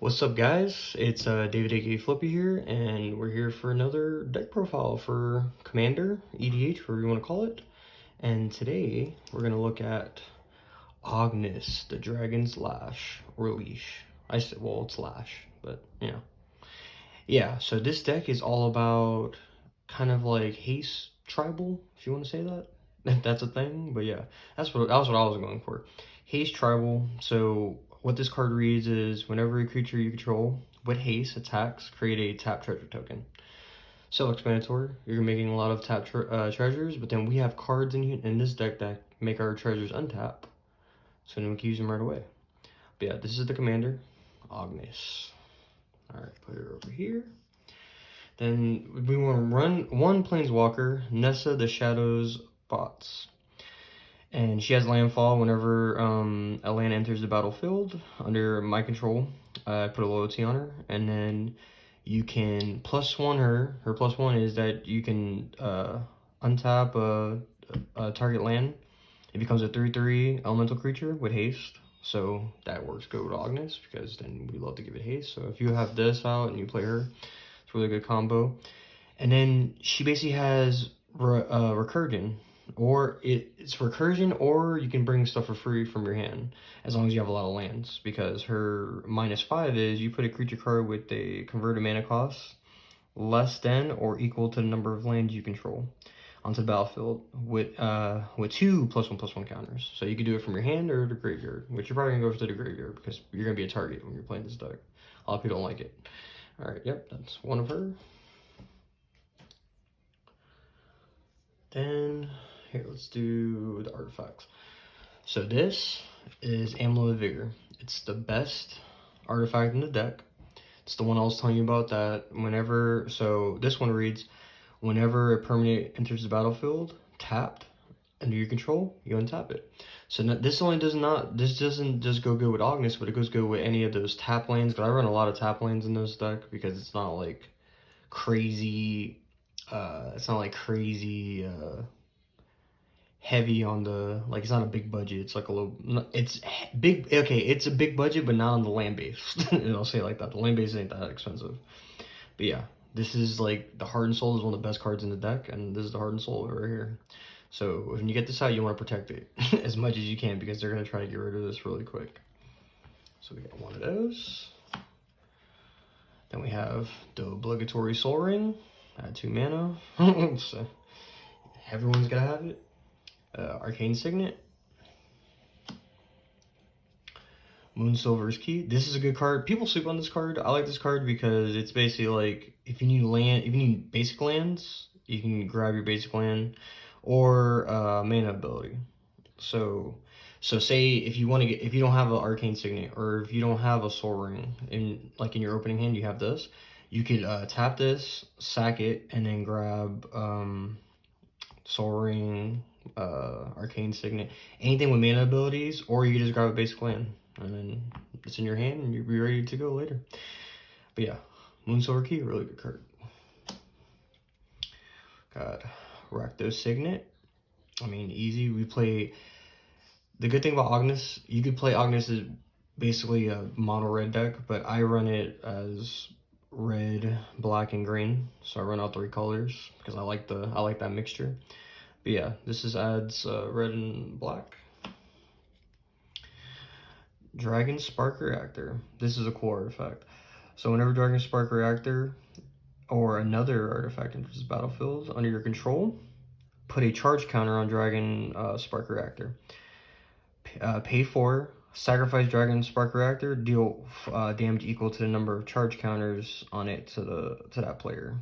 What's up, guys? It's David aka Flippy here, and we're here for another deck profile for Commander, EDH, whatever you want to call it. And today we're gonna look at Ognis, the Dragon's Lash or Leash. I said, well, it's Lash, but you know, yeah. So this deck is all about kind of like haste tribal, if you want to say that, if that's a thing. But yeah, that's what I was going for. Haste tribal. So what this card reads is whenever a creature you control with haste attacks, create a tap treasure token. Self-explanatory. You're making a lot of tap treasures, but then we have cards in this deck that make our treasures untap, so then we can use them right away. But yeah, this is the commander, Ognis. All right, put it over here. Then we want to run one planeswalker, Nessa the Shadow's Bots. And she has landfall whenever a land enters the battlefield under my control. I put a loyalty on her, and then you can +1 her. Her +1 is that you can untap a target land. It becomes a 3/3 elemental creature with haste. So that works good with Ognis because then we love to give it haste. So if you have this out and you play her, it's a really good combo. And then she basically has recursion, or it's recursion, or you can bring stuff for free from your hand as long as you have a lot of lands, because her -5 is you put a creature card with a converted mana cost less than or equal to the number of lands you control onto the battlefield with 2 +1/+1 counters. So you can do it from your hand or the graveyard, which you're probably gonna go to the graveyard because you're gonna be a target when you're playing this deck. A lot of people don't like it. All right, yep, that's one of her. Then here, let's do the artifacts. So this is Amulet of Vigor. It's the best artifact in the deck. It's the one I was telling you about that whenever, so this one reads, whenever a permanent enters the battlefield, tapped, under your control, you untap it. So this doesn't just go good with Ognis, but it goes good with any of those tap lanes, because I run a lot of tap lanes in this deck because it's not like crazy, heavy on the, like, it's not a big budget. It's like a little, it's big, okay, it's a big budget, but not on the land base. I'll say it like that. The land base ain't that expensive. But yeah, this is like, the Heart and Soul is one of the best cards in the deck, and this is the Heart and Soul right here. So when you get this out, you want to protect it as much as you can, because they're going to try to get rid of this really quick. So we got one of those. Then we have the obligatory Soul Ring. Add 2 mana. So everyone's got to have it. Arcane Signet. Moonsilver's Key. This is a good card. People sleep on this card. I like this card because it's basically like, if you need basic lands, you can grab your basic land or mana ability. So say if you don't have an Arcane Signet, or if you don't have a Soul Ring in your opening hand, you have this. You could tap this, sack it, and then grab Soul Ring, Arcane Signet, anything with mana abilities, or you can just grab a basic land, and then it's in your hand, and you'll be ready to go later. But yeah, Moonsilver Key, really good card. Got Rakdos Signet. I mean, easy. We play. The good thing about Ognis, you could play Ognis as basically a mono red deck, but I run it as red, black, and green. So I run all 3 colors because I like that mixture. But yeah, this adds red and black. Dragon Spark Reactor. This is a cool artifact. So whenever Dragon Spark Reactor or another artifact enters the battlefield under your control, put a charge counter on Dragon Spark Reactor. Pay 4, sacrifice Dragon Spark Reactor, deal damage equal to the number of charge counters on it to that player,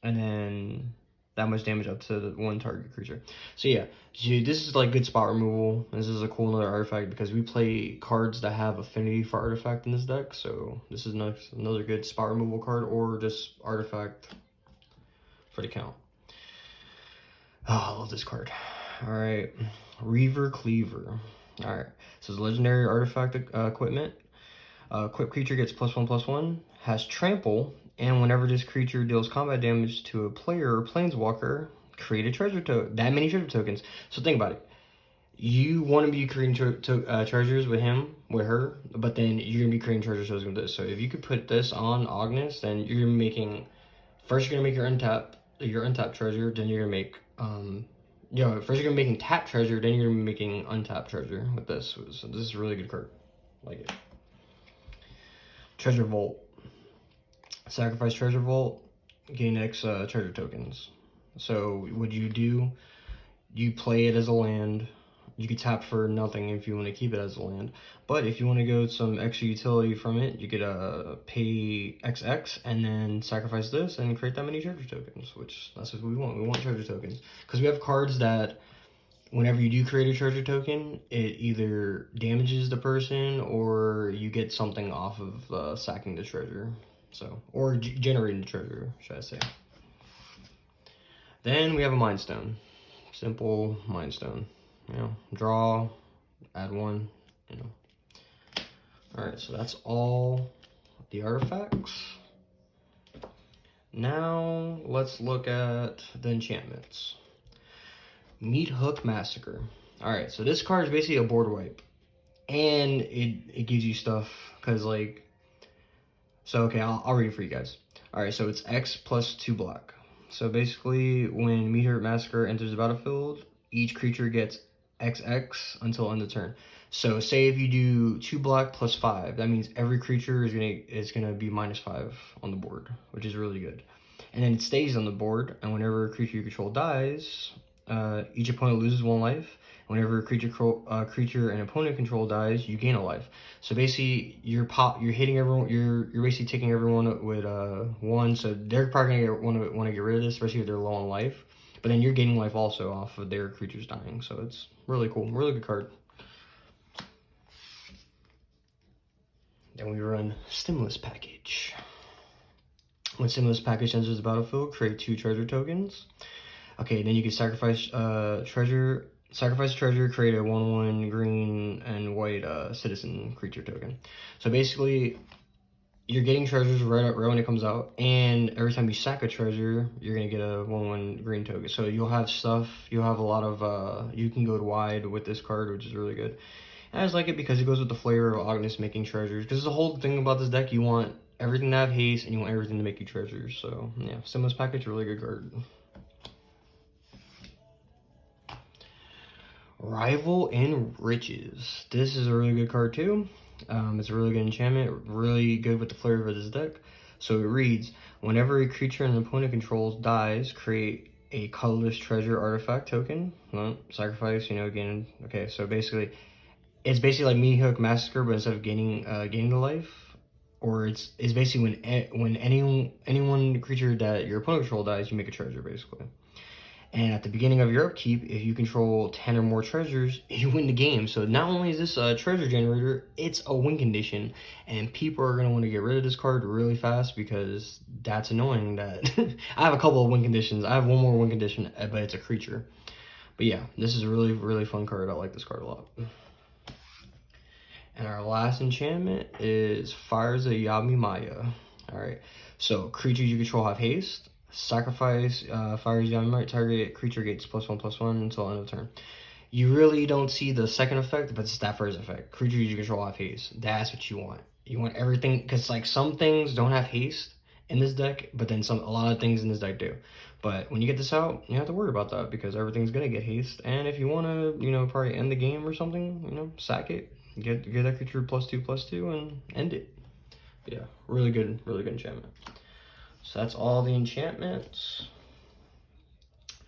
and then that much damage up to the 1 target creature. So yeah, this is like good spot removal. This is a cool another artifact because we play cards that have affinity for artifact in this deck. So this is another good spot removal card, or just artifact for the count. Oh, I love this card. All right, Reaver Cleaver. All right, so it's legendary artifact equipment. Equipped creature gets +1/+1, has trample, and whenever this creature deals combat damage to a player or planeswalker, create a treasure token. That many treasure tokens. So think about it. you want to be creating treasures with her, but then you're gonna be creating treasure shows with this. So if you could put this on Ognis, then you're making, first you're gonna make your untap treasure, then you're gonna make first you're gonna be making tap treasure, then you're gonna be making untap treasure with this. So this is a really good card, like it. Treasure Vault. Sacrifice Treasure Vault, gain X treasure tokens. So what you do, you play it as a land. You could tap for nothing if you want to keep it as a land. But if you want to go some extra utility from it, you could pay XX and then sacrifice this and create that many treasure tokens, which that's what we want. We want treasure tokens. Because we have cards that whenever you do create a treasure token, it either damages the person or you get something off of sacking the treasure. So, or generating the treasure, should I say. Then we have a Mind Stone. Simple Mind Stone. You know, draw, add one, you know. Alright, so that's all the artifacts. Now, let's look at the enchantments. Meat Hook Massacre. Alright, so this card is basically a board wipe. And it gives you stuff, because like, so okay, I'll read it for you guys. Alright, so it's X plus 2 black. So basically, when Meat Hook Massacre enters the battlefield, each creature gets XX until end of turn. So say if you do 2 black plus 5, that means every creature is gonna be -5 on the board, which is really good. And then it stays on the board, and whenever a creature you control dies, each opponent loses 1 life. Whenever a creature an opponent control dies, you gain a life. So basically, you're hitting everyone. You're basically taking everyone with 1. So they're probably gonna want to get rid of this, especially if they're low on life. But then you're gaining life also off of their creatures dying. So it's really cool, really good card. Then we run Stimulus Package. When Stimulus Package enters the battlefield, create 2 treasure tokens. Okay, then you can sacrifice treasure, create a 1/1 green and white citizen creature token. So basically, you're getting treasures right when it comes out, and every time you sack a treasure, you're gonna get a 1/1 green token. So you'll have stuff. You'll have a lot of. You can go wide with this card, which is really good. And I just like it because it goes with the flavor of Ognis making treasures. Because the whole thing about this deck, you want everything to have haste, and you want everything to make you treasures. So yeah, Stimulus Package, really good card. Rival in Riches. This is a really good card too. It's a really good enchantment, really good with the flavor of this deck. So it reads, whenever a creature an opponent controls dies, create a colorless treasure artifact token. Well, sacrifice, you know, again. Okay, so basically, it's basically like Meat Hook Massacre, but instead of gaining the life, or it's basically when anyone creature that your opponent control dies, you make a treasure basically. And at the beginning of your upkeep, if you control 10 or more treasures, you win the game. So not only is this a treasure generator, it's a win condition. And people are going to want to get rid of this card really fast because that's annoying that I have a couple of win conditions. I have one more win condition, but it's a creature. But yeah, this is a really, really fun card. I like this card a lot. And our last enchantment is Fires of Yami-Maya. Alright, so creatures you control have haste. Sacrifice Fires Yami-Maya, target creature gets +1/+1 until end of turn. You really don't see the second effect, but it's that first effect. Creatures you control have haste. That's what you want. You want everything, because like some things don't have haste in this deck, but then a lot of things in this deck do. But when you get this out, you don't have to worry about that because everything's gonna get haste. And if you want to, you know, probably end the game or something, you know, sack it, get that creature +2/+2 and end it. But yeah, really good enchantment. So that's all the enchantments.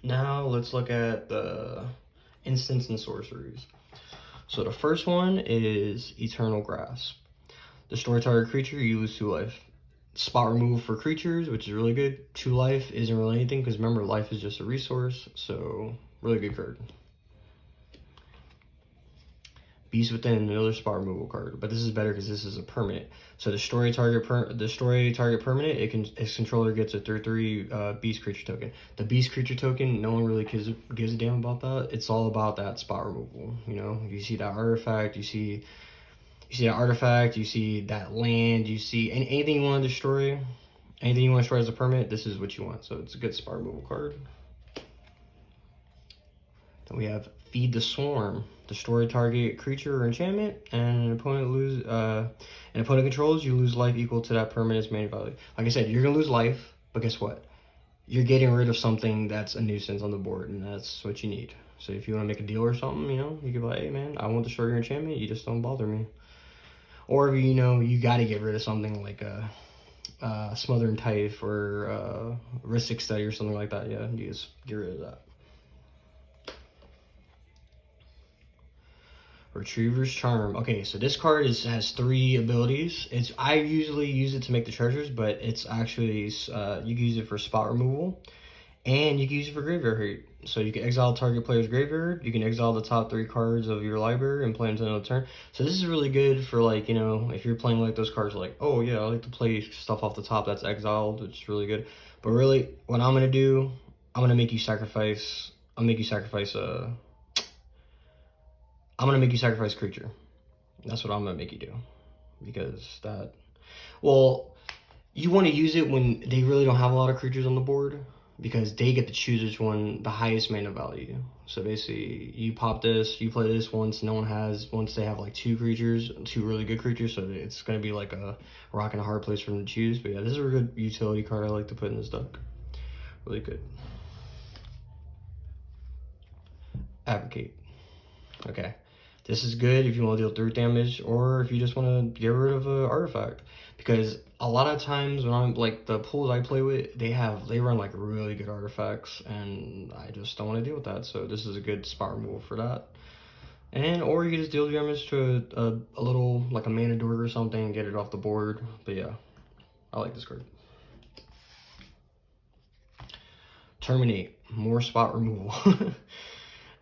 Now let's look at the instants and sorceries. So the first one is Eternal Grasp. Destroy target creature, you lose 2 life. Spot removal for creatures, which is really good. 2 life isn't really anything because remember, life is just a resource. So really good card. Beast Within, another spot removal card, but this is better because this is a permanent. So destroy target permanent. Its controller gets a 3/3 beast creature token. The beast creature token, no one really gives a damn about that. It's all about that spot removal. You know, you see that artifact, you see that land, you see anything you want to destroy, anything you want to destroy as a permanent. This is what you want. So it's a good spot removal card. Then we have Feed the Swarm. Destroy target creature or enchantment, and an opponent controls, you lose life equal to that permanent's main value. Like I said, you're gonna lose life, but guess what? You're getting rid of something that's a nuisance on the board, and that's what you need. So if you want to make a deal or something, you know, you could be like, hey man, I won't destroy your enchantment, you just don't bother me. Or if you know you got to get rid of something like a Smother and Tithe or Ristic Study or something like that, yeah, you just get rid of that. Retriever's Charm. Okay, so this card has 3 abilities. I usually use it to make the treasures, but it's actually, you can use it for spot removal, and you can use it for graveyard hate. So you can exile target player's graveyard, you can exile the top 3 cards of your library and play them to another turn. So this is really good for, like, you know, if you're playing like those cards like, oh yeah, I like to play stuff off the top that's exiled, which is really good. But really, what I'm gonna do, I'm gonna make you sacrifice creature. That's what I'm gonna make you do. Because that, well, you want to use it when they really don't have a lot of creatures on the board, because they get to choose which one, the highest mana value. So basically, you pop this, you play this once they have like 2 really good creatures, so it's gonna be like a rock and a hard place for them to choose. But yeah, this is a good utility card I like to put in this deck. Really good. Advocate. Okay. This is good if you want to deal 3 damage, or if you just want to get rid of an artifact. Because a lot of times when I'm like, the pools I play with, they run like really good artifacts, and I just don't want to deal with that. So this is a good spot removal for that. And or you can just deal damage to a little, like a mana dork or something, and get it off the board. But yeah, I like this card. Terminate. More spot removal.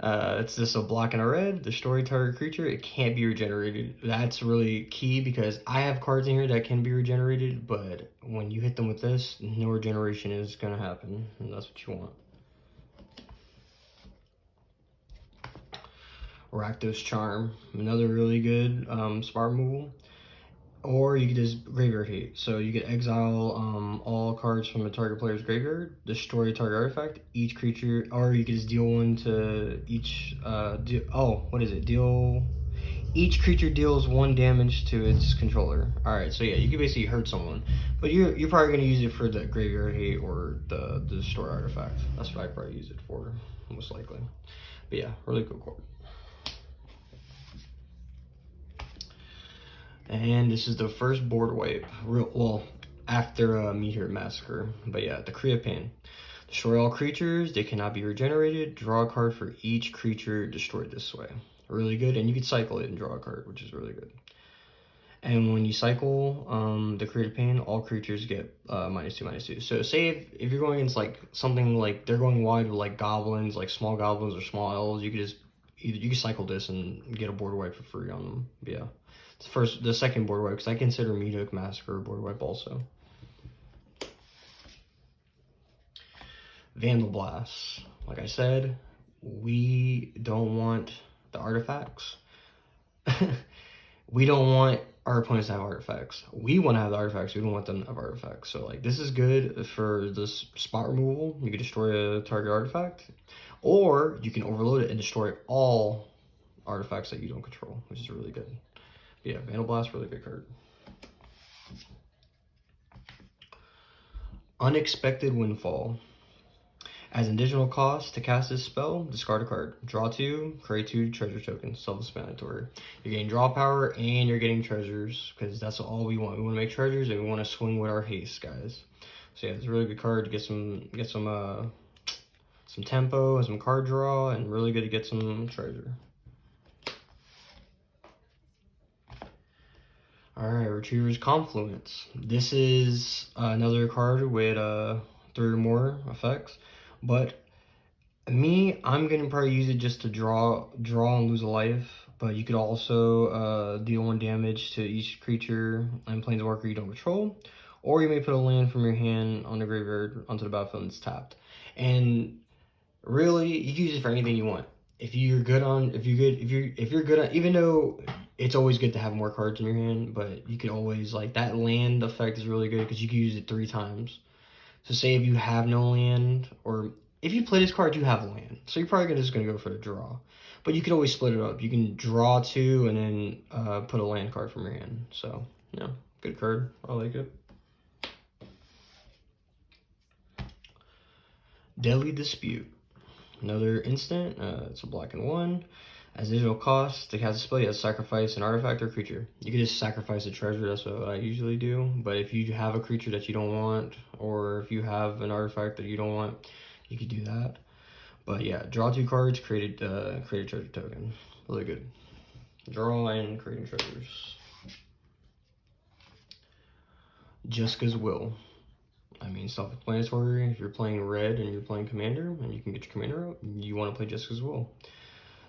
It's just a black and a red. Destroy target creature. It can't be regenerated. That's really key, because I have cards in here that can be regenerated, but when you hit them with this, no regeneration is going to happen, and that's what you want. Rakdos Charm. Another really good spot removal. Or you could just graveyard hate. So you could exile all cards from a target player's graveyard, destroy a target artifact, each creature, or you could just deal 1 to each, each creature deals 1 damage to its controller. Alright, so yeah, you can basically hurt someone, but you're probably going to use it for the graveyard hate or the destroy artifact. That's what I probably use it for, most likely. But yeah, really cool card. And this is the first board wipe, after Meteor Massacre. But yeah, the Kree of Pain. Destroy all creatures, they cannot be regenerated. Draw a card for each creature destroyed this way. Really good, and you can cycle it and draw a card, which is really good. And when you cycle the Kree of Pain, all creatures get -2/-2. So say if you're going against like something like they're going wide with like goblins, like small goblins or small elves, you could just you can cycle this and get a board wipe for free on them. But yeah. The second board wipe, because I consider Meteor Massacre a board wipe also. Vandal Blast. Like I said, we don't want the artifacts. We don't want our opponents to have artifacts. We want to have the artifacts. We don't want them to have artifacts. So like, this is good for this spot removal. You can destroy a target artifact, or you can overload it and destroy all artifacts that you don't control, which is really good. Yeah, Vandal Blast, really good card. Unexpected Windfall. As an additional cost to cast this spell, discard a card. Draw 2, create 2 treasure tokens, self-explanatory. You're getting draw power and you're getting treasures, because that's all we want. We want to make treasures and we want to swing with our haste, guys. So yeah, it's a really good card to get some tempo and some card draw, and really good to get some treasure. Alright, Retriever's Confluence. This is another card with 3 or more effects, but I'm gonna probably use it just to draw and lose a life, but you could also deal 1 damage to each creature and planeswalker you don't control, or you may put a land from your hand on the graveyard onto the battlefield and it's tapped. And really, you can use it for anything you want. If you're good on, even though it's always good to have more cards in your hand, but you can always, like, that land effect is really good because you can use it 3 times. So say if you have no land, or if you play this card, you have land, so you're probably just gonna go for the draw. But you could always split it up. You can draw 2 and then put a land card from your hand. So yeah, good card. I like it. Deadly Dispute. Another instant. It's a black and 1. As additional cost, to cast a spell, you have to sacrifice an artifact or creature. You can just sacrifice a treasure, that's what I usually do. But if you have a creature that you don't want, or if you have an artifact that you don't want, you could do that. But yeah, draw 2 cards, create a treasure token. Really good. Draw and creating treasures. Jessica's Will. I mean, self-explanatory. If you're playing red and you're playing commander, and you can get your commander out, you want to play Jessica's Will.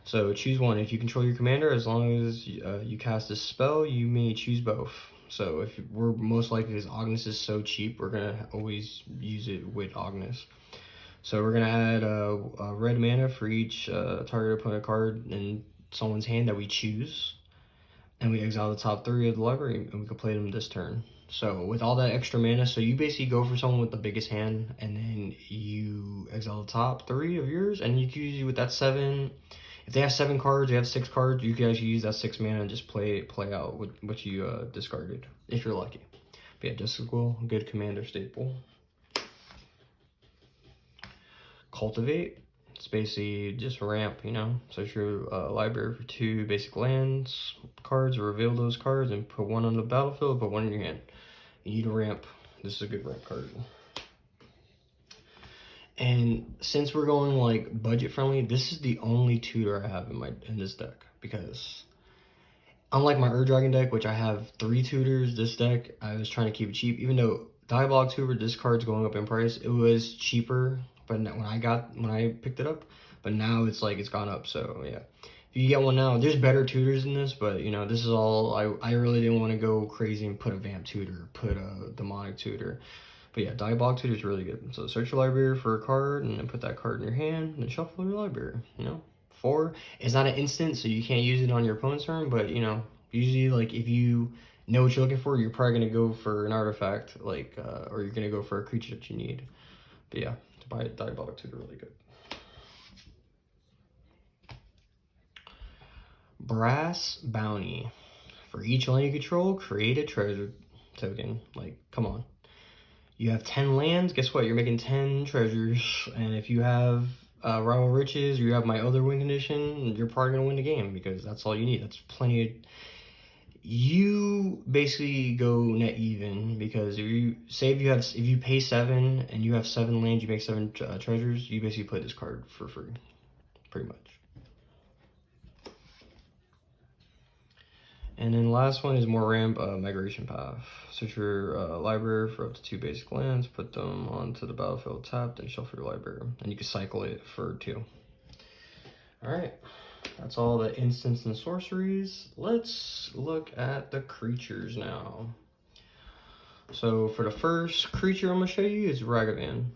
So choose one. If you control your commander, as long as you cast a spell, you may choose both. So if we're most likely, because Ognis is so cheap, we're gonna always use it with Ognis. So we're gonna add a red mana for each target opponent card in someone's hand that we choose, and we exile the top 3 of the library, and we can play them this turn. So with all that extra mana, so you basically go for someone with the biggest hand, and then you exile the top 3 of yours, and you can use with that 7. If they have 7 cards, they have 6 cards, you can actually use that 6 mana and just play out with what you discarded, if you're lucky. But yeah, Jessica's Will, good commander staple. Cultivate. It's basically just ramp, you know. Search your library for 2 basic lands cards, or reveal those cards and put 1 on the battlefield, put 1 in your hand. You need a ramp. This is a good ramp card. And since we're going like budget friendly, this is the only tutor I have in this deck, because unlike my Dragon deck, which I have 3 tutors, this deck I was trying to keep it cheap. Even though Diabolic Tutor, this card's going up in price, it was cheaper, but when I picked it up, but now it's like it's gone up. So yeah, if you get one now, there's better tutors in this, but you know, this is all I really didn't want to go crazy and put a Vamp tutor, put a Demonic tutor. But yeah, Diabolic Tutor is really good. So search your library for a card, and then put that card in your hand, and then shuffle your library, you know? 4, it's not an instant, so you can't use it on your opponent's turn, but, you know, usually, like, if you know what you're looking for, you're probably going to go for an artifact, like, or you're going to go for a creature that you need. But yeah, to buy Diabolic Tutor, really good. Brass Bounty. For each land you control, create a treasure token. Like, come on. You have 10 lands, guess what? You're making 10 treasures. And if you have Rival Riches, or you have my other win condition, you're probably going to win the game, because that's all you need. That's plenty of... You basically go net even, because if you pay 7 and you have 7 lands, you make 7 treasures, you basically play this card for free, pretty much. And then the last one is more ramp, Migration Path. Search your library for up to 2 basic lands, put them onto the battlefield tapped, and shuffle your library. And you can cycle it for 2. Alright, that's all the instants and sorceries. Let's look at the creatures now. So for the first creature I'm going to show you is Ragavan.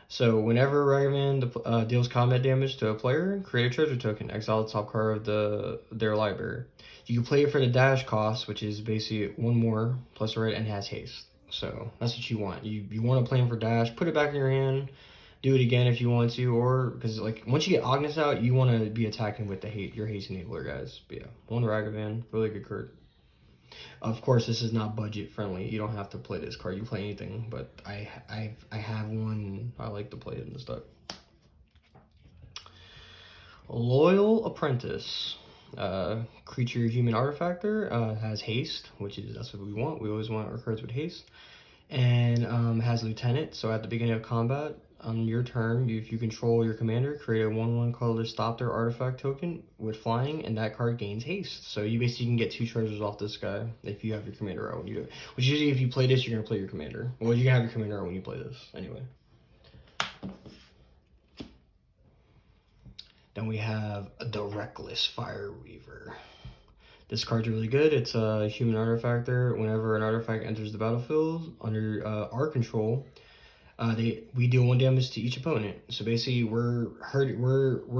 So whenever Ragavan deals combat damage to a player, create a treasure token, exile the top card of their library. You can play it for the dash cost, which is basically 1 more plus a red, and has haste. So that's what you want. You want to play him for dash, put it back in your hand, do it again if you want to, or because like once you get Ognis out, you want to be attacking with your haste enabler, guys. But yeah, 1 Ragavan, really good card. Of course, this is not budget friendly. You don't have to play this card. You play anything, but I have one. I like to play it in this deck. Loyal Apprentice. Creature human artifactor, has haste, that's what we want. We always want our cards with haste. And has lieutenant, so at the beginning of combat, on your turn, if you control your commander, create a 1/1 colorless stop their artifact token with flying, and that card gains haste. So you basically can get 2 treasures off this guy if you have your commander out when you do it. Which usually if you play this, you're going to play your commander. Well, you're going to have your commander out when you play this, anyway. Then we have the Reckless Fire Weaver. This card's really good. It's a human artifactor. Whenever an artifact enters the battlefield under our control, we deal 1 damage to each opponent. So basically, we're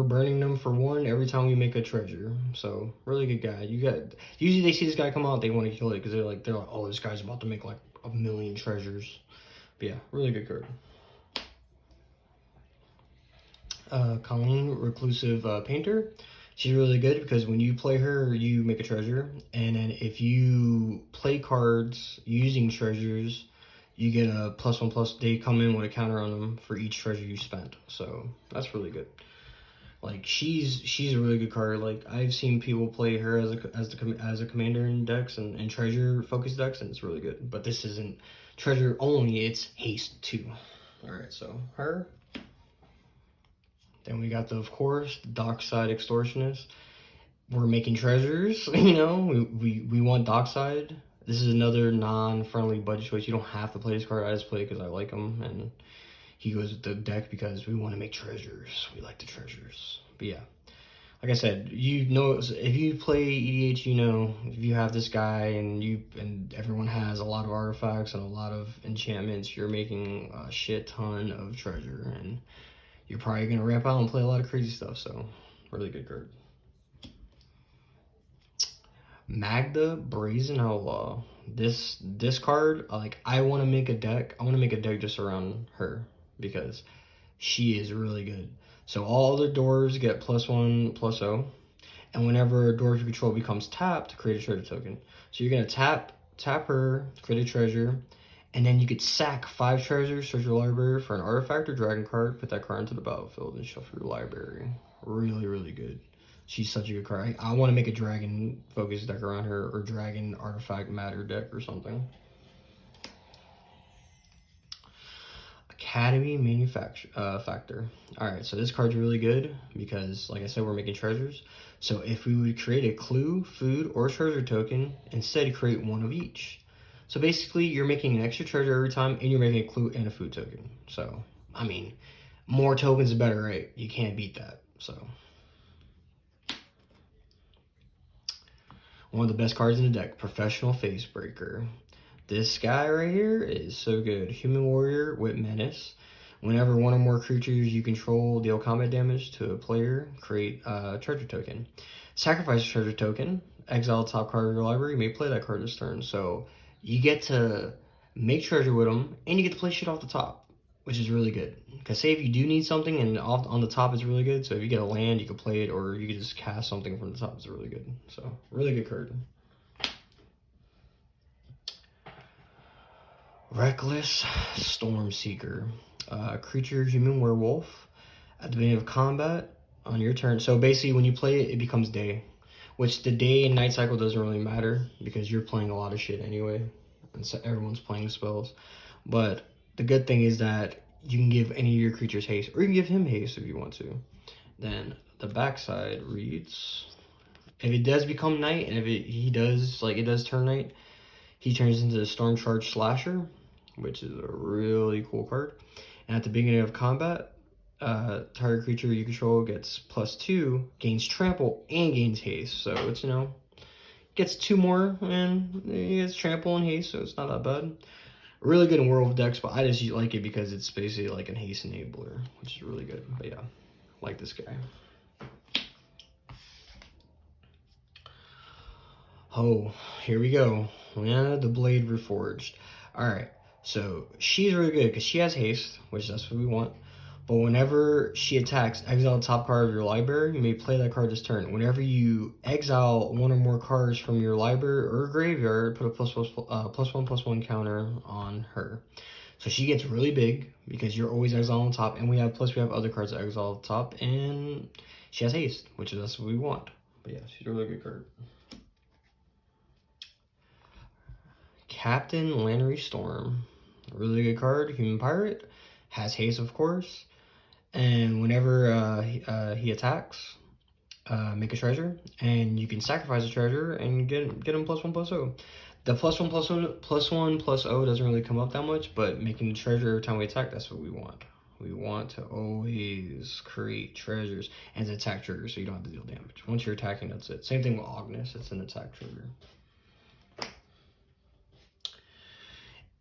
burning them for 1 every time we make a treasure. So really good guy. Usually they see this guy come out, they want to kill it because they're like, oh, this guy's about to make like 1 million treasures. But yeah, really good card. Colleen, Reclusive Painter. She's really good because when you play her, you make a treasure, and then if you play cards using treasures, you get a +1+. They come in with a counter on them for each treasure you spent, so that's really good. Like she's a really good card. Like I've seen people play her as a commander in decks and treasure focused decks, and it's really good. But this isn't treasure only; it's haste too. All right, so her. Then we got of course, Dockside Extortionist. We're making treasures, you know. We want Dockside. This is another non-friendly budget choice. You don't have to play this card. I just play it because I like him, and he goes with the deck because we want to make treasures. We like the treasures. But yeah, like I said, you know, if you play EDH, you know, if you have this guy and everyone has a lot of artifacts and a lot of enchantments, you're making a shit ton of treasure, and you're probably gonna ramp out and play a lot of crazy stuff. So, really good card. Magda Brazen Outlaw. This card, like I want to make a deck. I want to make a deck just around her because she is really good. So all the doors get +1/+0, and whenever a door you control becomes tapped, create a treasure token. So you're gonna tap her, create a treasure, and then you could sack 5 treasures, search your library for an artifact or dragon card, put that card into the battlefield, and shuffle your library. Really, really good. She's such a good card. I want to make a dragon focus deck around her, or dragon artifact matter deck or something. Academy Factor. Alright, so this card's really good because, like I said, we're making treasures. So if we would create a clue, food, or treasure token, instead create one of each. So basically, you're making an extra treasure every time, and you're making a clue and a food token. So, I mean, more tokens is better, right? You can't beat that, so. One of the best cards in the deck, Professional Facebreaker. This guy right here is so good. Human Warrior with Menace. Whenever one or more creatures you control deal combat damage to a player, create a treasure token. Sacrifice a treasure token. Exile the top card of your library. You may play that card this turn. So you get to make treasure with them, and you get to play shit off the top, which is really good. Because say if you do need something, and on the top is really good. So if you get a land, you can play it, or you can just cast something from the top. It's really good. So really good card. Reckless Stormseeker. Creature, human, werewolf. At the beginning of combat, on your turn. So basically, when you play it, it becomes day. Which the day and night cycle doesn't really matter because you're playing a lot of shit anyway. And so everyone's playing spells. But the good thing is that you can give any of your creatures haste, or you can give him haste if you want to. Then the backside reads, if it does become night, and if it does turn night, he turns into the Storm Charge Slasher, which is a really cool card. And at the beginning of combat, target creature you control gets +2, gains trample, and gains haste. So it's, you know, gets 2 more, and it gets trample and haste, so it's not that bad. Really good in werewolf decks, but I just like it because it's basically like an haste enabler, which is really good. But yeah, like this guy. Oh, here we go. Lana the Blade Reforged. Alright, so she's really good because she has haste, which that's what we want. But whenever she attacks, exile the top card of your library. You may play that card this turn. Whenever you exile one or more cards from your library or graveyard, put a +1/+1 counter on her. So she gets really big because you're always exiling on top, and we have other cards that exile on top, and she has haste, which is that's what we want. But yeah, she's a really good card. Captain Lannery Storm. Really good card. Human Pirate. Has haste, of course. And whenever he attacks, make a treasure. And you can sacrifice a treasure and get him +1/+0. The +1/+0 doesn't really come up that much, but making the treasure every time we attack, that's what we want. We want to always create treasures and attack trigger so you don't have to deal damage. Once you're attacking, that's it. Same thing with Ognis. It's an attack trigger.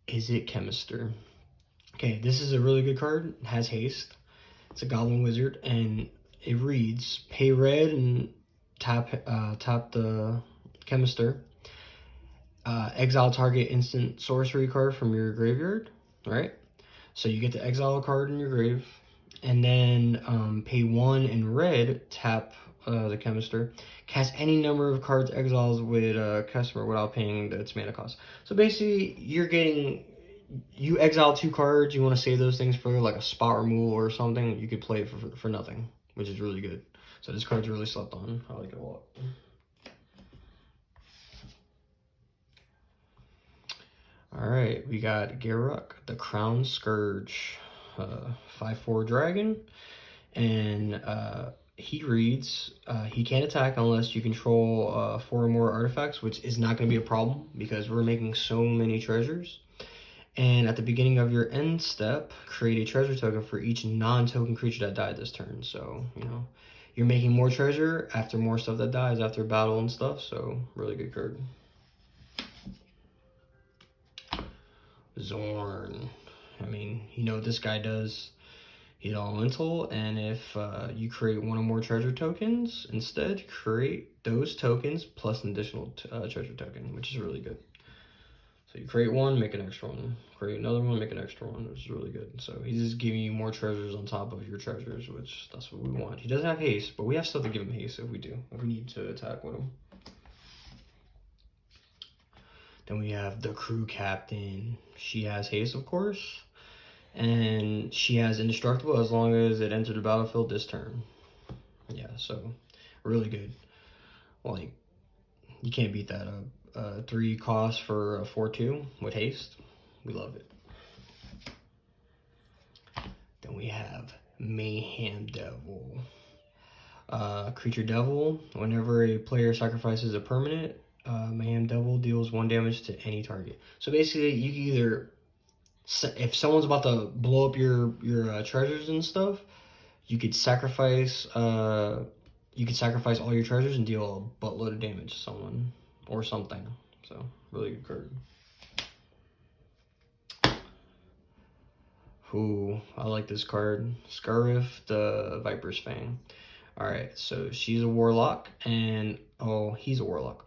Is it Chemister? Okay, this is a really good card. It has haste. It's a Goblin Wizard, and it reads, pay red and tap the Chemister. Exile target instant sorcery card from your graveyard, right? So you get to exile a card in your grave, and then pay 1 in red, tap the Chemister, cast any number of cards exiles with a customer without paying its mana cost. So basically, you exile 2 cards, you want to save those things for like a spot removal or something, you could play it for nothing, which is really good. So this card's really slept on. I like it a lot. Alright, we got Garruk, the Crown Scourge, 5/4 dragon, and he reads, he can't attack unless you control 4 or more artifacts, which is not going to be a problem because we're making so many treasures. And at the beginning of your end step, create a treasure token for each non-token creature that died this turn. So, you know, you're making more treasure after more stuff that dies after battle and stuff, so really good card. Zorn. I mean, you know what this guy does. He's elemental, and if you create 1 or more treasure tokens, instead create those tokens plus an additional treasure token, which is really good. So you create 1, make an extra one. Create another one, make an extra one, which is really good. So he's just giving you more treasures on top of your treasures, which that's what we want. He doesn't have haste, but we have stuff to give him haste if we need to attack with him. Then we have the crew captain. She has haste, of course. And she has indestructible as long as it entered the battlefield this turn. Yeah, so really good. Like, you can't beat that. 3 cost for a 4/2 with haste. We love it. Then we have Mayhem Devil. Creature Devil. Whenever a player sacrifices a permanent, Mayhem Devil deals 1 damage to any target. So basically, you can either, if someone's about to blow up your treasures and stuff, you could sacrifice all your treasures and deal a buttload of damage to someone or something. So really good card. Ooh, I like this card. Scarif, the Viper's Fang. Alright, so she's a warlock, and he's a warlock.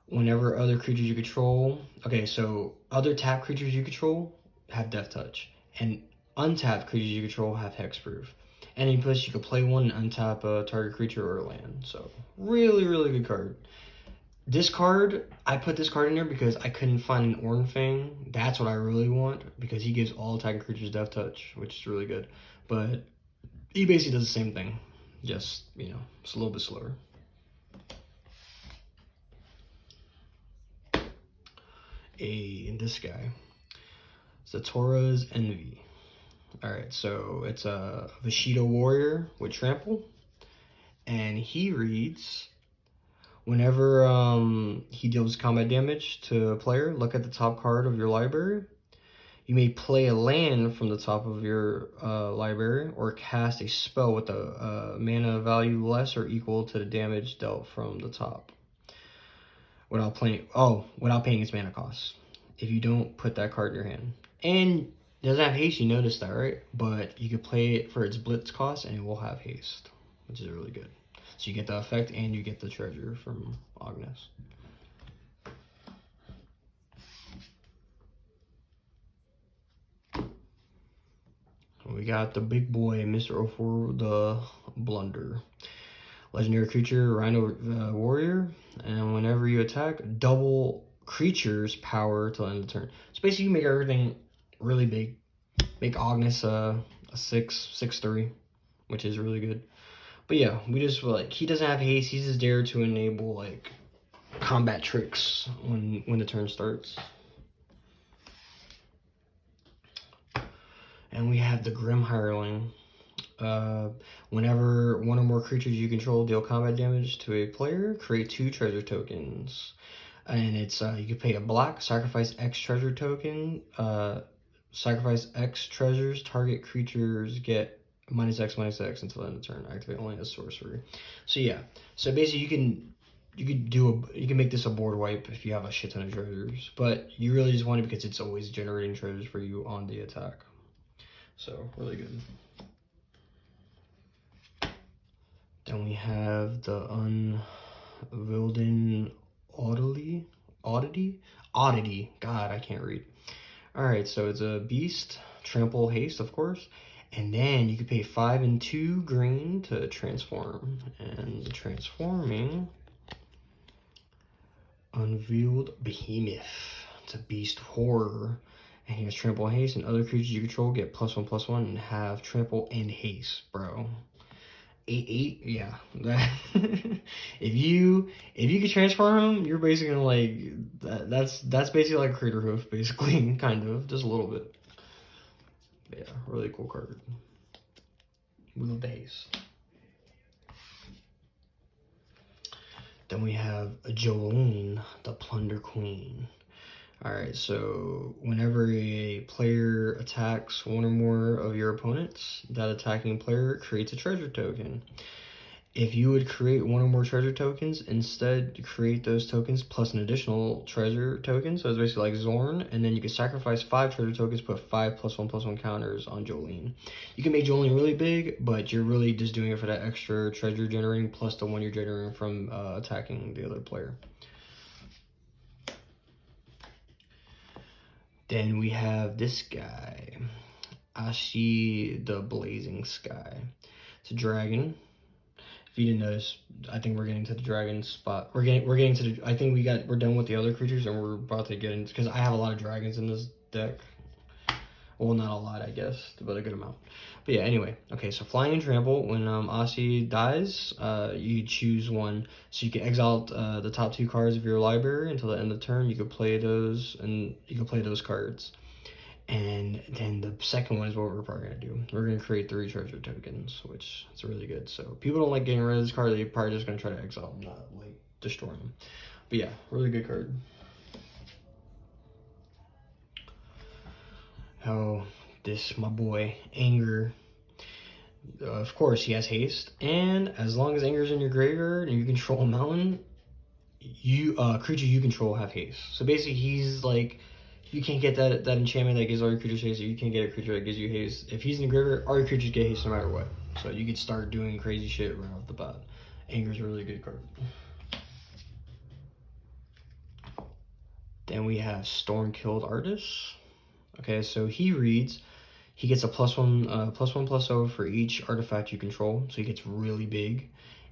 Whenever other creatures you control, okay, so other tap creatures you control have Death Touch, and untapped creatures you control have Hexproof. Any place you can play 1 and untap a target creature or land. So really, really good card. This card, I put this card in there because I couldn't find an Orn Fang. That's what I really want, because he gives all attacking creatures Death Touch, which is really good. But he basically does the same thing, just, you know, it's a little bit slower. And this guy, Zatora's Envy. Alright, so it's a Vashida warrior with trample, and he reads, whenever he deals combat damage to a player, look at the top card of your library. You may play a land from the top of your library or cast a spell with a mana value less or equal to the damage dealt from the top without paying its mana cost. If you don't, put that card in your hand. And it doesn't have haste, you noticed that, right? But you could play it for its blitz cost and it will have haste, which is really good. So you get the effect and you get the treasure from Ognis. We got the big boy, Mr. 04, the Blunder. Legendary creature, Rhino warrior. And whenever you attack, double creature's power till the end of the turn. So basically you make everything really big. Make Ognis a 6/3, which is really good. But yeah, we just, like, he doesn't have haste. He's just there to enable, like, combat tricks when the turn starts. And we have the Grim Hireling. Whenever 1 or more creatures you control deal combat damage to a player, create 2 treasure tokens. And it's, you can pay a black, sacrifice X treasure token, sacrifice X treasures, target creatures get -X until the end of the turn. Activate only as sorcery. So yeah, so basically you can make this a board wipe if you have a shit ton of treasures, but you really just want it because it's always generating treasures for you on the attack. So really good. Then we have the Unvilden Oddity. God, I can't read. All right, so it's a beast, trample, haste, of course. And then you can pay 5 and 2 green to transform. And the transforming Unveiled Behemoth. It's a beast horror. And he has trample and haste, and other creatures you control get +1/+1 and have trample and haste, bro. 8/8, yeah. if you can transform him, you're basically gonna like that's basically like a Crater Hoof, basically, kind of, just a little bit. But yeah, really cool card. We love the haste. Then we have Jolene, the Plunder Queen. Alright, so whenever a player attacks one or more of your opponents, that attacking player creates a treasure token. If you would create one or more treasure tokens, instead create those tokens plus an additional treasure token. So it's basically like Zorn, and then you can sacrifice 5 treasure tokens, put 5 +1/+1 counters on Jolene. You can make Jolene really big, but you're really just doing it for that extra treasure generating plus the one you're generating from attacking the other player. Then we have this guy, Ashi the Blazing Sky. It's a dragon. If you didn't notice, I think we're getting to the dragon spot. We're getting to the. I think we're done with the other creatures, and we're about to get into, because I have a lot of dragons in this deck. Well, not a lot, I guess, but a good amount. But yeah, anyway. Okay, so flying and trample. When Asi dies, you choose one. So you can exile the top 2 cards of your library until the end of the turn. You can play those, and you can play those cards. And then the second one is what we're probably going to do. We're going to create 3 treasure tokens, which is really good. So people don't like getting rid of this card. They're probably just going to try to exile them, not like destroy them. But yeah, really good card. Oh, this, my boy, Anger. Of course, he has haste. And as long as Anger's in your graveyard and you control a mountain, creature you control have haste. So basically, he's like, if you can't get that enchantment that gives all your creatures haste, or you can't get a creature that gives you haste, if he's in the graveyard, all your creatures get haste no matter what. So you could start doing crazy shit right off the bat. Anger's a really good card. Then we have Storm-Killed Artist. Okay, so he reads, he gets a +1/+0 for each artifact you control, so he gets really big.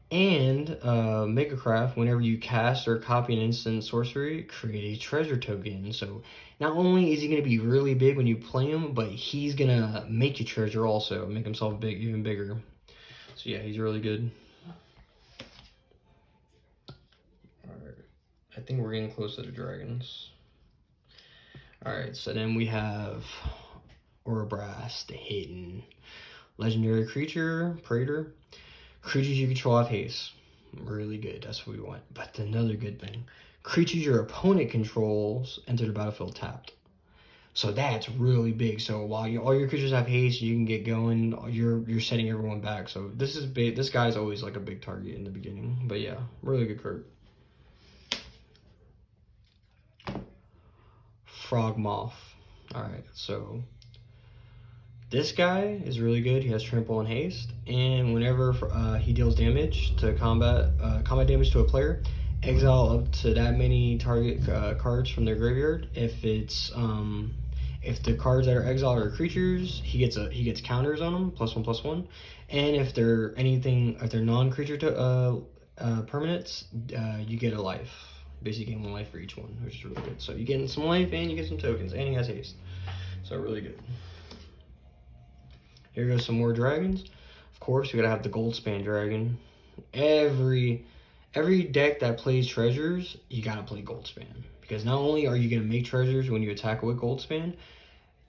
And Megacraft, whenever you cast or copy an instant sorcery, create a treasure token. So not only is he going to be really big when you play him, but he's going to make you treasure also, make himself big, even bigger. So yeah, he's really good. Alright, I think we're getting close to the dragons. Alright, so then we have Orbrass, the Hidden. Legendary creature, Praetor. Creatures you control have haste. Really good, that's what we want. But another good thing, creatures your opponent controls enter the battlefield tapped. So that's really big. So while all your creatures have haste, you can get going. You're setting everyone back. So this is big. This guy's always like a big target in the beginning. But yeah, really good card. Frogmoth. Alright, so this guy is really good. He has trample and haste, and whenever he deals damage to combat damage to a player, exile up to that many target cards from their graveyard. If the cards that are exiled are creatures, he gets counters on them, +1/+1. And if they're non-creature permanents, you get a life. Basically, gain 1 life for each one, which is really good. So you get some life and you get some tokens, and he has haste. So really good. Here goes some more dragons. Of course, we gotta have the Goldspan dragon. Every deck that plays treasures, you gotta play Goldspan, because not only are you gonna make treasures when you attack with Goldspan,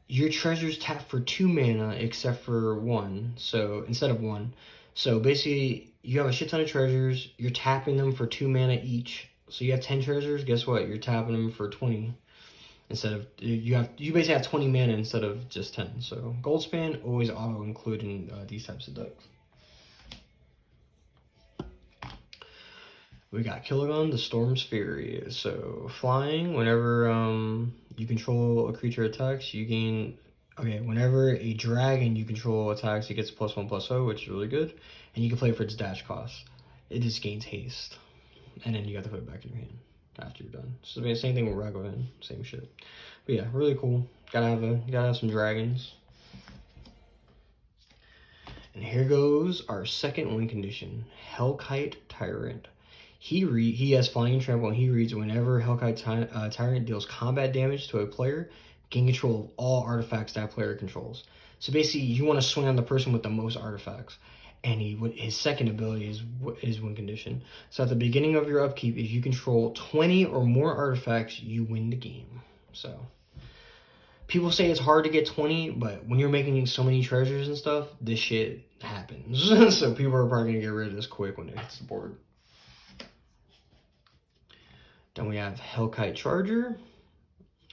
your treasures tap for 2 mana except for 1. So instead of 1. So basically, you have a shit ton of treasures. You're tapping them for 2 mana each. So you have 10 treasures. Guess what? You're tapping them for 20. Instead of, you basically have 20 mana instead of just 10. So Goldspan always auto include in these types of decks. We got Killagon, the Storm's Fury. So flying, whenever you control a creature attacks, you gain. Okay, whenever a dragon you control attacks, it gets +1/+0, which is really good, and you can play it for its dash cost. It just gains haste, and then you got to put it back in your hand after you're done. So the same thing with Ragavan, same shit. But yeah, really cool. You gotta have some dragons. And here goes our second win condition, Hellkite Tyrant. He has flying and trample, and he reads whenever Hellkite Tyrant deals combat damage to a player, gain control of all artifacts that player controls. So basically, you want to swing on the person with the most artifacts. And his second ability is win condition. So at the beginning of your upkeep, if you control 20 or more artifacts, you win the game. So people say it's hard to get 20, but when you're making so many treasures and stuff, this shit happens. So people are probably gonna get rid of this quick when it hits the board. Then we have Hellkite Charger.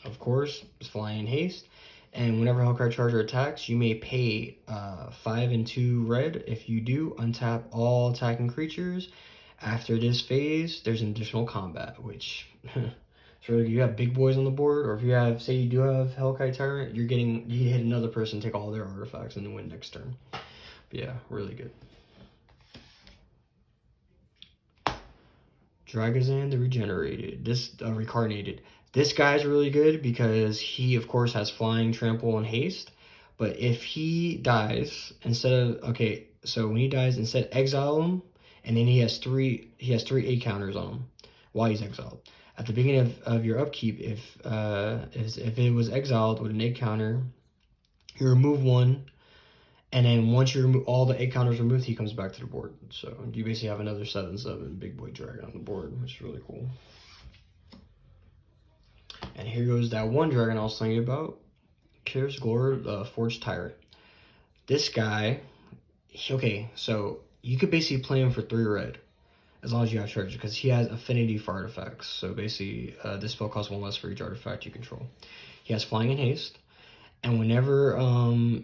Of course, it's flying in haste. And whenever Hellkite Charger attacks, you may pay 5 and 2 red. If you do, untap all attacking creatures. After this phase, there's an additional combat, which so if you have big boys on the board, or if you have, say you do have Hellkite Tyrant, you hit another person, take all their artifacts, and then win next turn. But yeah, really good. Dragazan the Regenerated. Recarnated. This guy's really good because he, of course, has flying, trample, and haste. But if he dies, so when he dies, instead exile him, and then he has three 8 counters on him while he's exiled. At the beginning of your upkeep, if it was exiled with an 8 counter, you remove 1, and then once you remove all the 8 counters removed, he comes back to the board. So you basically have another 7/7 big boy dragon on the board, which is really cool. And here goes that one dragon I was telling you about, Kyr's Glor, Forged Tyrant. This guy, so you could basically play him for 3 red, as long as you have charges, because he has affinity for artifacts. So basically, this spell costs 1 less for each artifact you control. He has flying and haste, and whenever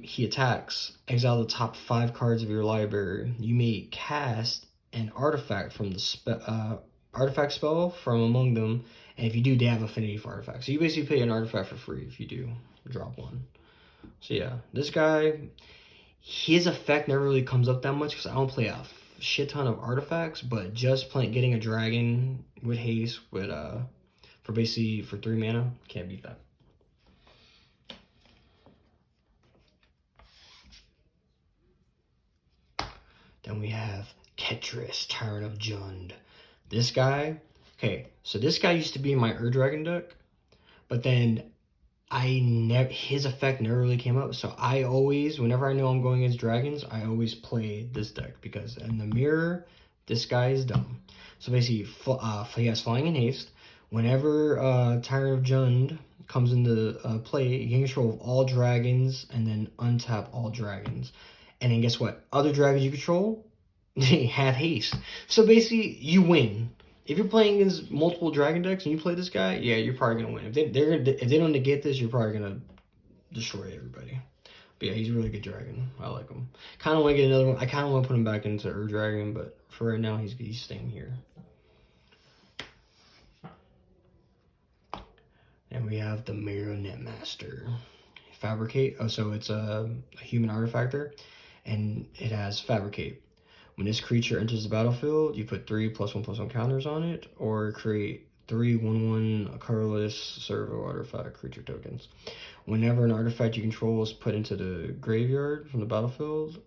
he attacks, exile the top 5 cards of your library. You may cast an artifact from the artifact spell from among them, and if you do, they have affinity for artifacts. So you basically pay an artifact for free if you do drop 1. So yeah, this guy, his effect never really comes up that much because I don't play a shit ton of artifacts, but just getting a dragon with haste with for 3 mana, can't beat that. Then we have Ketris, Tyrant of Jund. This guy, so this guy used to be in my Dragon deck, but then his effect never really came up. So I always, whenever I know I'm going against dragons, I always play this deck because in the mirror, this guy is dumb. So basically, he has flying and haste. Whenever Tyrant of Jund comes into play, you can control all dragons and then untap all dragons. And then guess what? Other dragons you control, they have haste. So basically, you win. If you're playing against multiple dragon decks and you play this guy, yeah, you're probably gonna win. If they don't negate this, you're probably gonna destroy everybody. But yeah, he's a really good dragon. I like him. Kind of want to get another one. I kind of want to put him back into Dragon, but for right now, he's staying here. And we have the Marionette Master. Fabricate. Oh, so it's a human artifactor, and it has Fabricate. When this creature enters the battlefield, you put 3 +1/+1 counters on it, or create 3 1/1 colorless servo artifact creature tokens. Whenever an artifact you control is put into the graveyard from the battlefield,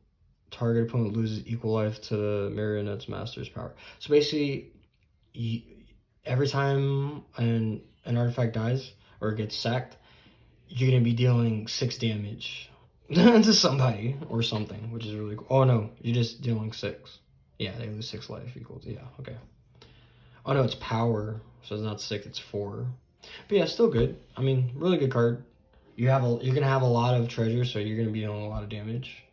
target opponent loses equal life to the Marionette's Master's power. So basically, every time an artifact dies or gets sacked, you're going to be dealing 6 damage to somebody or something, which is really cool. Oh no, you're just dealing 6. Yeah, they lose 6 life equals, yeah, okay. Oh no, it's power, so it's not 6, it's 4. But yeah, still good. I mean, really good card. You're gonna have a lot of treasure, so you're gonna be dealing a lot of damage.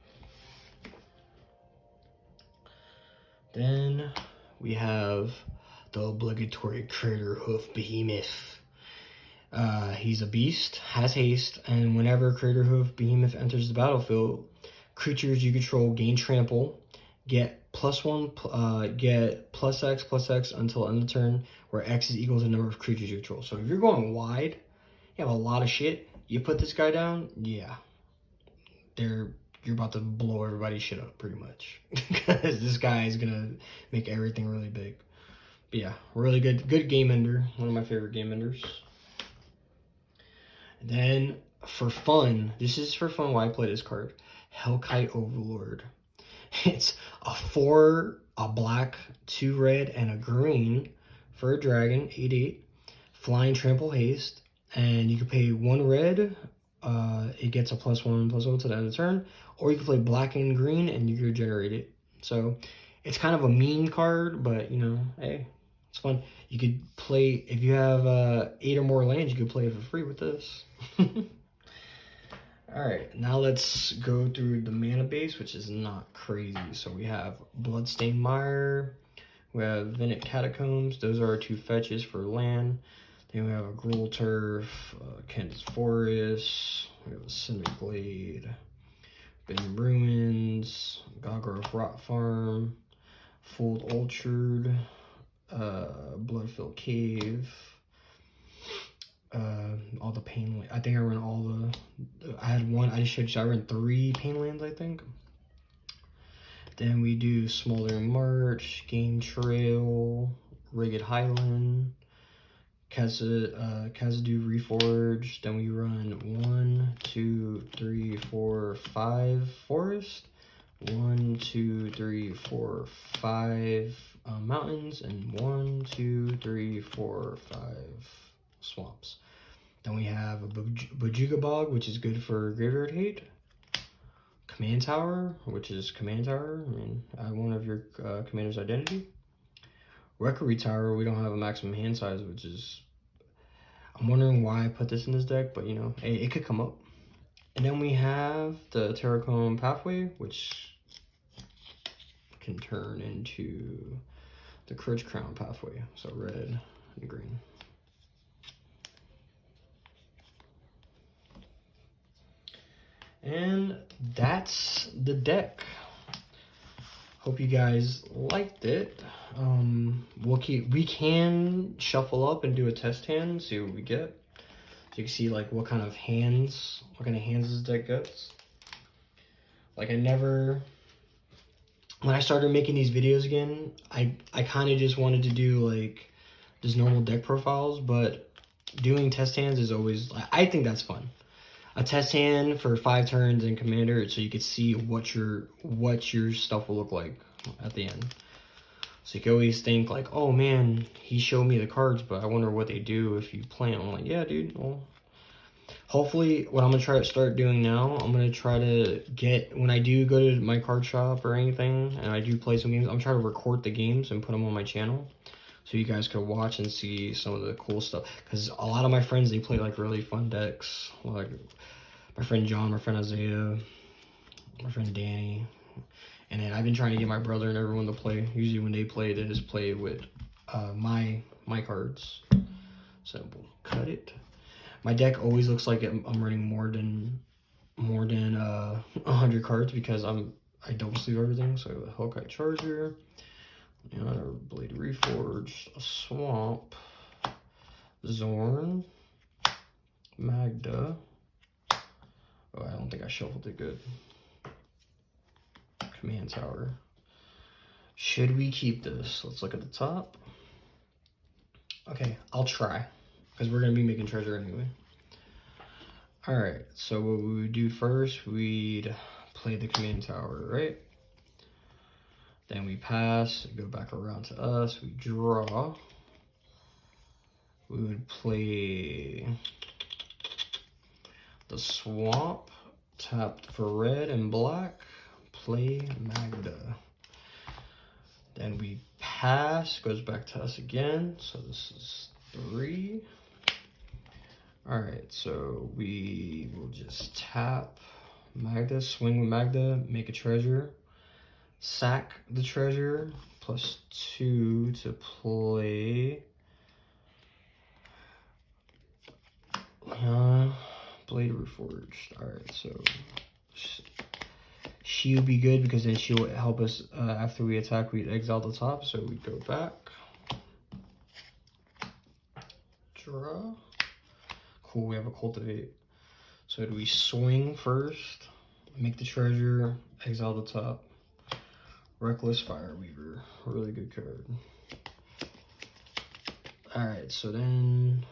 Then we have the obligatory Crater Hoof Behemoth. He's a beast, has haste, and whenever Crater Hoof Behemoth enters the battlefield, creatures you control gain trample, get +X until end of turn, where X is equal to the number of creatures you control. So if you're going wide, you have a lot of shit, you put this guy down, yeah, you're about to blow everybody's shit up pretty much. Because this guy is gonna make everything really big. But yeah, really good game ender, one of my favorite game enders. Then, for fun, this is for fun why I play this card, Hellkite Overlord. It's a 4, a black, 2 red, and a green for a dragon, 8/8. Flying trample haste, and you can pay 1 red. It gets a +1/+1 to the end of the turn, or you can play black and green and you can generate it. So it's kind of a mean card, but you know, hey, it's fun. You could play if you have 8 or more lands. You could play it for free with this. All right, now let's go through the mana base, which is not crazy. So we have Bloodstained Mire, we have Venet Catacombs. Those are our 2 fetches for land. Then we have a Gruul Turf, Kansas Forest, we have a Cinder Glade, Ben Ruins, Gogorov Rot Farm, Fold Orchard, Bloodfilled Cave, all the pain. I think I ran all the. I had one. I just showed you. I ran 3 pain lands, I think. Then we do Smoldering March, Game Trail, Ragged Highland, Khazad Reforged. Then we run 1, 2, 3, 4, 5 Forest, 1, 2, 3, 4, 5 mountains, and 1, 2, 3, 4, 5 swamps. Then we have a Bojuga Bog, which is good for Graveyard Hate. Command Tower, which is Command Tower. I mean, one of your commander's identity. Requiem Tower, we don't have a maximum hand size, which is... I'm wondering why I put this in this deck, but you know, it could come up. And then we have the Terracomb Pathway, which can turn into the Courage Crown Pathway. So red and green. And that's the deck. Hope you guys liked it. We can shuffle up and do a test hand, see what we get. So you can see like what kind of hands this deck gets. Like when I started making these videos again, I kind of just wanted to do like just normal deck profiles, but doing test hands is always, I think that's fun. A test hand for 5 turns in Commander, so you can see what your stuff will look like at the end. So you can always think like, oh man, he showed me the cards, but I wonder what they do if you play them. I'm like, yeah, dude. Well, hopefully, what I'm gonna try to start doing now, I'm gonna try to get, when I do go to my card shop or anything, and I do play some games, I'm trying to record the games and put them on my channel, so you guys could watch and see some of the cool stuff. Because a lot of my friends, they play like really fun decks, like my friend John, my friend Isaiah, my friend Danny. And then I've been trying to get my brother and everyone to play. Usually when they play, they just play with my cards. So we'll cut it. My deck always looks like I'm running more than 100 cards because I double sleeve everything. So a Hellkite Charger, a Blade Reforged, a Swamp, Zorn, Magda. Oh, I don't think I shuffled it good. Command Tower. Should we keep this? Let's look at the top. Okay, I'll try, because we're going to be making treasure anyway. Alright, so what we would do first, we'd play the Command Tower, right? Then we pass, go back around to us, we draw. We would play the Swamp, tapped for red and black. Play Magda. Then we pass, goes back to us again. So this is 3. All right, so we will just tap Magda, swing with Magda, make a treasure, sack the treasure, +2 to play Blade Reforged. All right, so she would be good because then she will help us after we attack. We'd exile the top, so we go back, draw. Cool, we have a Cultivate. So do we swing first, make the treasure, exile the top. Reckless Fireweaver, really good card. All right, so then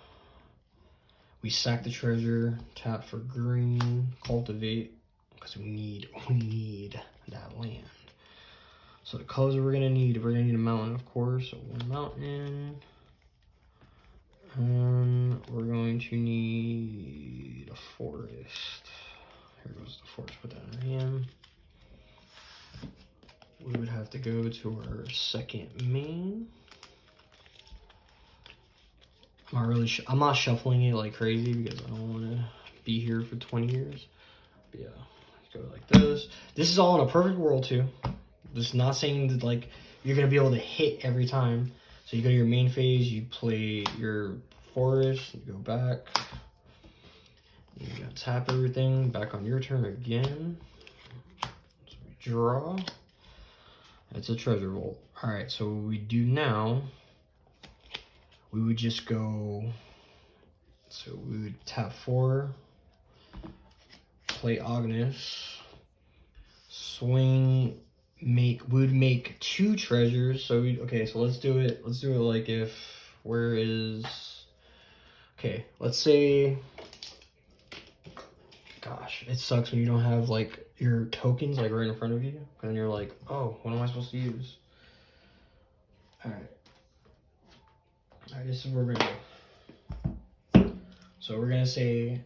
we sack the treasure, tap for green, cultivate, because we need that land. So the colors we're gonna need a mountain, of course. So one mountain. And we're going to need a forest. Here goes the forest, put that in our hand. We would have to go to our second main. I'm not shuffling it like crazy because I don't want to be here for 20 years. But yeah, go like this. This is all in a perfect world too. This is not saying that like you're gonna be able to hit every time. So you go to your main phase, you play your forest, you go back. You gotta tap everything back on your turn again. So we draw. It's a treasure vault. All right, so what we do now, we would just go, so we would tap 4, play Ognis, swing, we would make 2 treasures. So okay, so let's do it like if, where is, okay, let's say, gosh, it sucks when you don't have like your tokens like right in front of you, and you're like, oh, what am I supposed to use? All right, this is what we're gonna do. So we're gonna say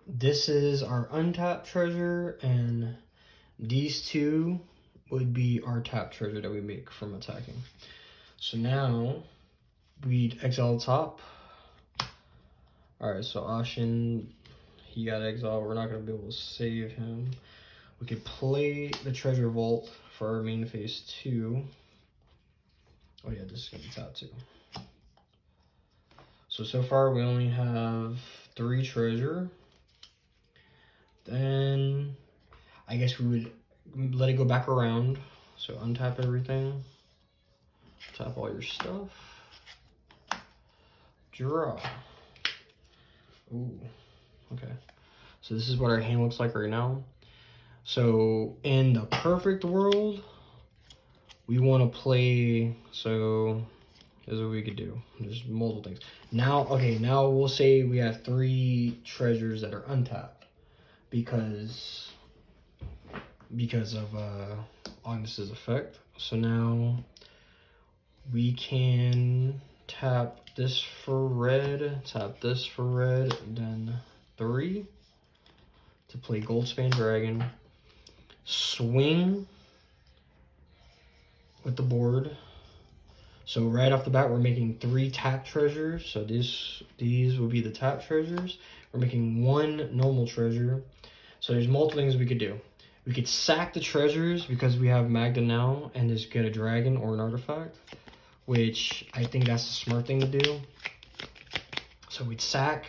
this is our untapped treasure, and these 2 would be our tapped treasure that we make from attacking. So now we'd exile the top. All right, so Ashin, he got exiled. We're not gonna be able to save him. We could play the treasure vault for our main phase 2. Oh yeah, this is gonna be tapped too. So far we only have 3 treasure. Then I guess we would let it go back around. So untap everything, tap all your stuff, draw. Ooh, okay. So this is what our hand looks like right now. So in the perfect world, we want to play, so this is what we could do. There's multiple things. Now, okay, now we'll say we have 3 treasures that are untapped because of Ognis's effect. So now we can tap this for red, tap this for red, then 3 to play Goldspan Dragon. Swing with the board. So right off the bat, we're making 3 tap treasures. So these will be the tap treasures. We're making 1 normal treasure. So there's multiple things we could do. We could sack the treasures because we have Magda now and just get a dragon or an artifact, which I think that's the smart thing to do. So we'd sack.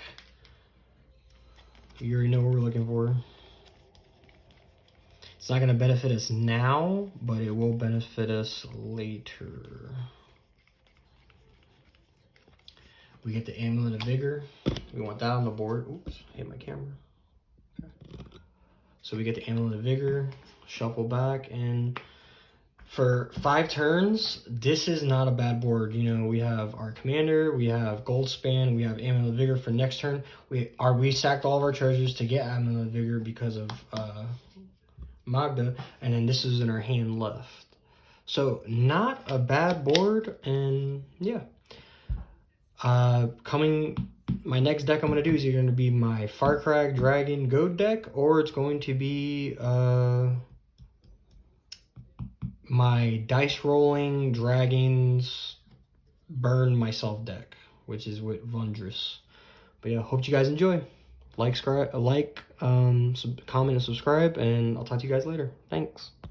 You already know what we're looking for. It's not going to benefit us now, but it will benefit us later. We get the Amulet of Vigor. We want that on the board. Oops, I hit my camera. Okay. So we get the Amulet of Vigor, shuffle back, and for 5 turns, this is not a bad board. You know, we have our commander, we have Goldspan, we have Amulet of Vigor for next turn. We sacked all of our treasures to get Amulet of Vigor because of Magda, and then this is in our hand left. So not a bad board, and yeah. My next deck I'm going to do is either going to be my Farcrag Dragon Goat deck, or it's going to be my Dice Rolling Dragons Burn Myself deck, which is with Vundrus. But yeah, hope you guys enjoy. Comment and subscribe, and I'll talk to you guys later. Thanks.